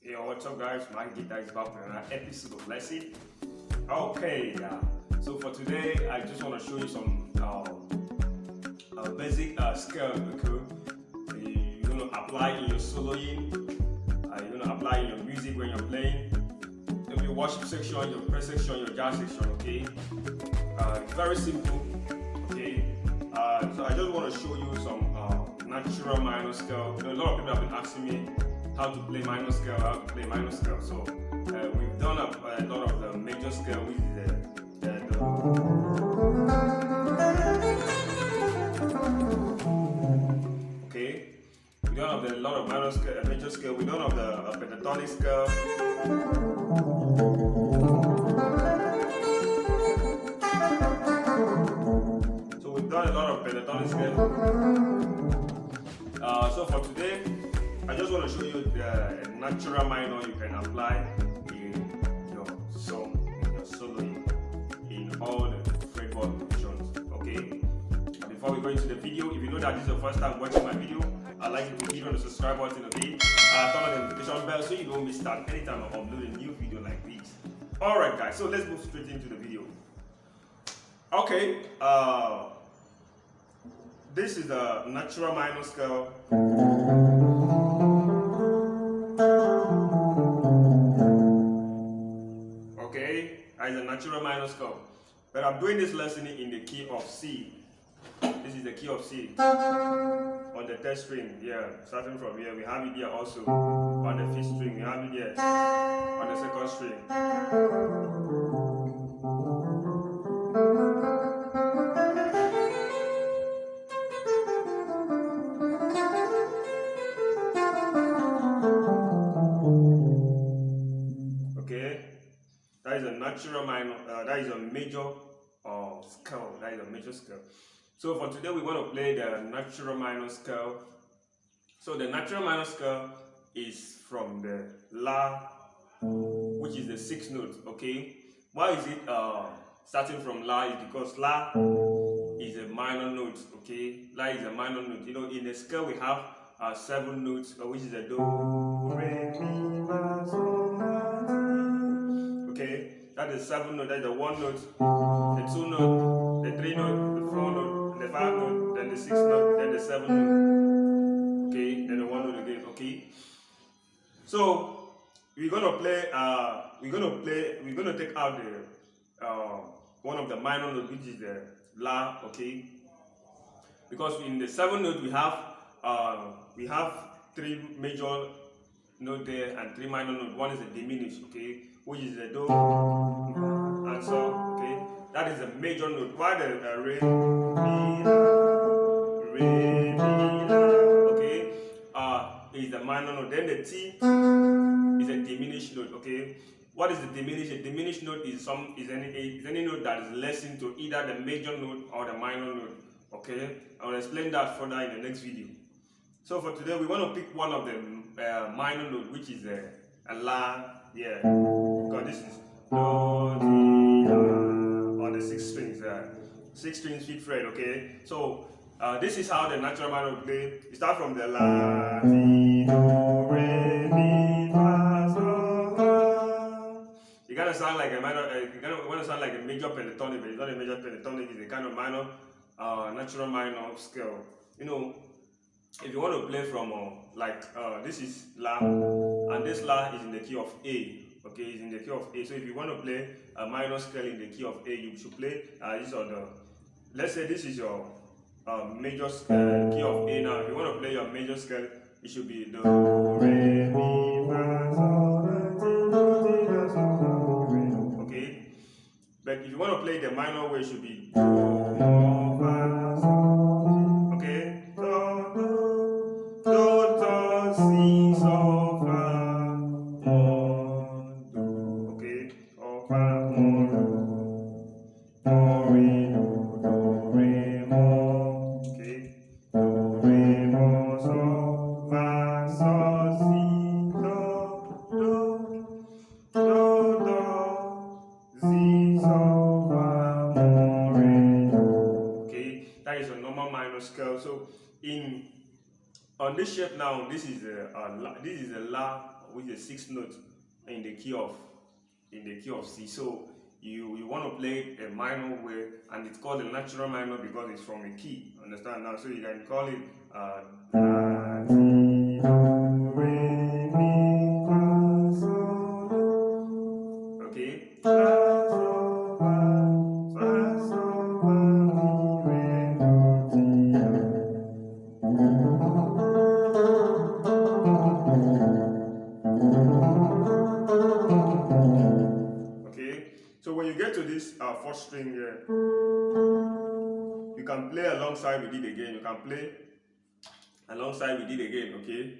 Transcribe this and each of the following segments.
Yo, what's up guys? My guitar is back with another episode of Lesson. Okay, so for today I just want to show you some basic scale. Okay, you're gonna apply in your soloing. You're gonna apply in your music when you're playing. In your worship section, your prayer section, your jazz section. Okay, it's very simple. Okay, so I just want to show you some natural minor scale. A lot of people have been asking me how to play minor scale, So we've done a lot of the major scale, which is okay. We don't have a lot of minor scale, major scale. We don't have the pentatonic scale. So we've done a lot of pentatonic scale. So for today, I just want to show you the natural minor you can apply in your song, in your soloing, in all the fretboard positions. Okay. And before we go into the video, if you know that this is your first time watching my video, I'd like you to hit on the subscribe button, okay? Turn on the notification bell so you don't miss out anytime I upload a new video like this. Alright guys, so let's move straight into the video. Okay, this is the natural minor scale. Okay, that is a natural minor scale. But I'm doing this lesson in the key of C. This is the key of C. On the third string, yeah. Starting from here, we have it here also. On the fifth string, we have it here. On the second string. Okay, that is a natural minor. That is a major scale. That is a major scale. So for today, we want to play the natural minor scale. So the natural minor scale is from the La, which is the sixth note. Okay, why is it starting from La? Is because La is a minor note. Okay, La is a minor note. You know, in the scale we have 7 notes, which is a Do, Re, Mi, Fa, Sol, La, Si. Okay, that is 7 note. That is the 1 note, the 2 note, the 3 note, the 4 note, the 5 note, then the 6 note, then the 7 note. Okay, then the 1 note again. Okay, so we're gonna play. We're gonna take out the one of the minor notes, which is the La. Okay, because in the 7 note we have 3 major note there and 3 minor note. One is a diminished, okay, which is the Do and So. Okay, that is a major note. While the Re, Mi, La, Re, Mi, La, okay, is the minor note. Then the T is a diminished note. Okay, what is the diminished? A diminished note is any note that is lessened to either the major note or the minor note. Okay, I will explain that further in the next video. So for today, we want to pick one of the minor note, which is a La. Yeah, because this is Do, Di, La on the 6 strings. 6 strings, 5th fret. Okay, so this is how the natural minor will play. You start from the La, Di, Do, Re, Mi, Fa, Sol, La. You gotta sound like a minor. You want to sound like a major pentatonic, but it's not a major pentatonic. It's a kind of minor, natural minor scale. You know, if you want to play from this is La, and this La is in the key of A. Okay, it's in the key of A. So if you want to play a minor scale in the key of A, you should play this on the. Let's say this is your major key of A. Now, if you want to play your major scale, it should be Do, Re, Mi, Fa, Sol, La, Ti, Do, Di, La, Sol, La, Re. Okay, but if you want to play the minor way, it should be Do, Mo, Fa, Sol, Ti. Okay, Do, Do, Si, Sol, Fa, Mo, Do. Okay, Sol, Fa, Mo, Do, Do, Re, Do, Re, Mo. Okay, Do, Re, Mo, Sol, Fa, Sol, Si, Do, Do, Do, Si, Sol, Fa, Mo, Re, On this shape now, this is a la with a sixth note in the key of C. So you want to play a minor way, and it's called a natural minor because it's from a key. Understand now? So you can call it la, ti, do, re, mi, fa, sol, do. Okay. La, sol, fa, sol, mi, re, do, ti, okay, so when you get to this fourth string here, you can play alongside with it again. You can play alongside with it again, okay?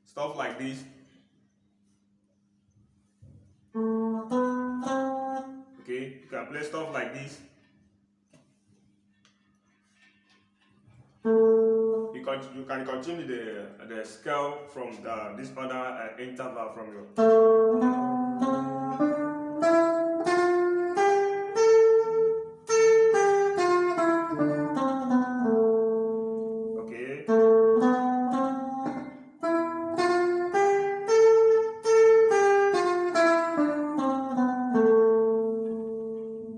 Stuff like this. Okay, you can play stuff like this. You can continue the scale from this other interval from your. Okay.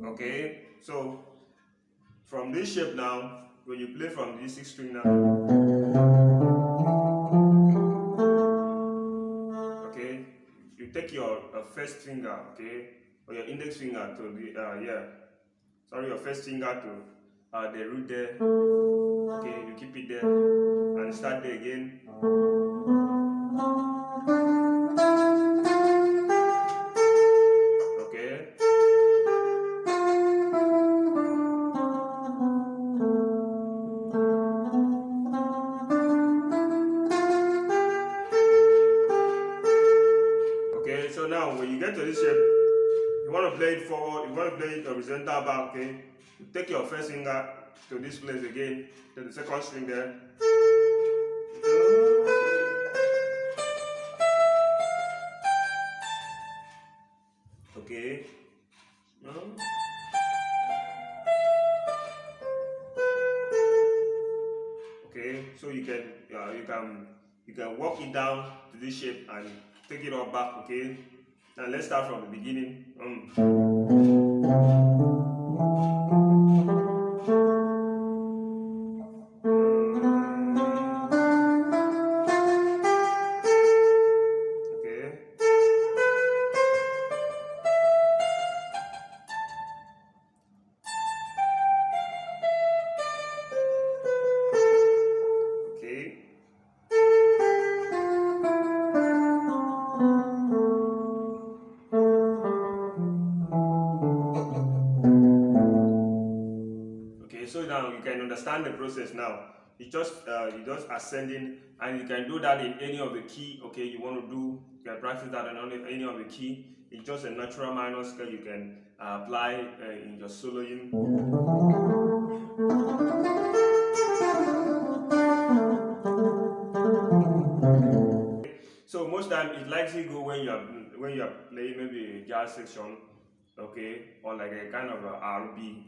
Okay, so from this shape now, when you play from this sixth string now, okay, you take your first finger, okay, or your index finger to the your first finger to the root there, okay, you keep it there and start there again. Okay. Okay, so now when you get to this shape, you want to play it forward, you want to play it horizontal back, okay? You take your first finger to this place again, to the second string there. Okay. Okay, so you can walk it down to this shape and take it all back, okay? Now let's start from the beginning. Okay. Okay. Okay, so now you can understand the process now. You just ascending, and you can do that in any of the key. Okay, you want to do, you can practice that in any of the key. It's just a natural minor scale you can apply in your soloing. So most time it likely go when you are playing maybe a jazz section, okay, or like a kind of a R&B.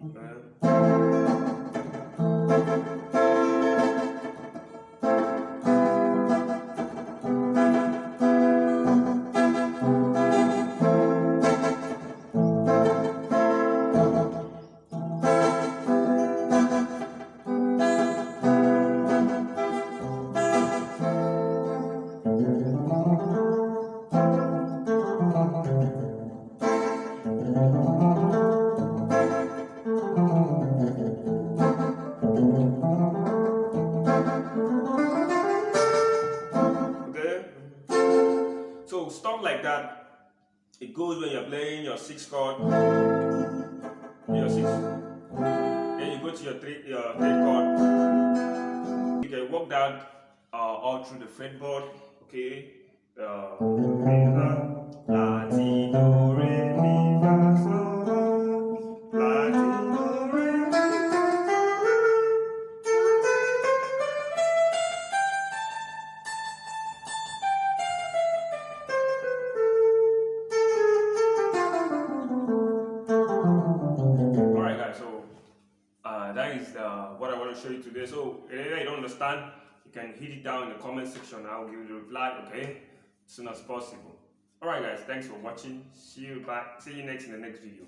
So stuff like that, it goes when you're playing your sixth chord, your sixth, then you go to your third chord. You can work that all through the fretboard, okay? La, ti, do, re, mi, fa, sol, la, ti, do, re, mi, fa, Alright guys, so that is what I want to show you today. So if you don't understand, you can hit it down in the comment section. I'll give you the reply, okay, as soon as possible. Alright guys, thanks for watching. See you next in the next video.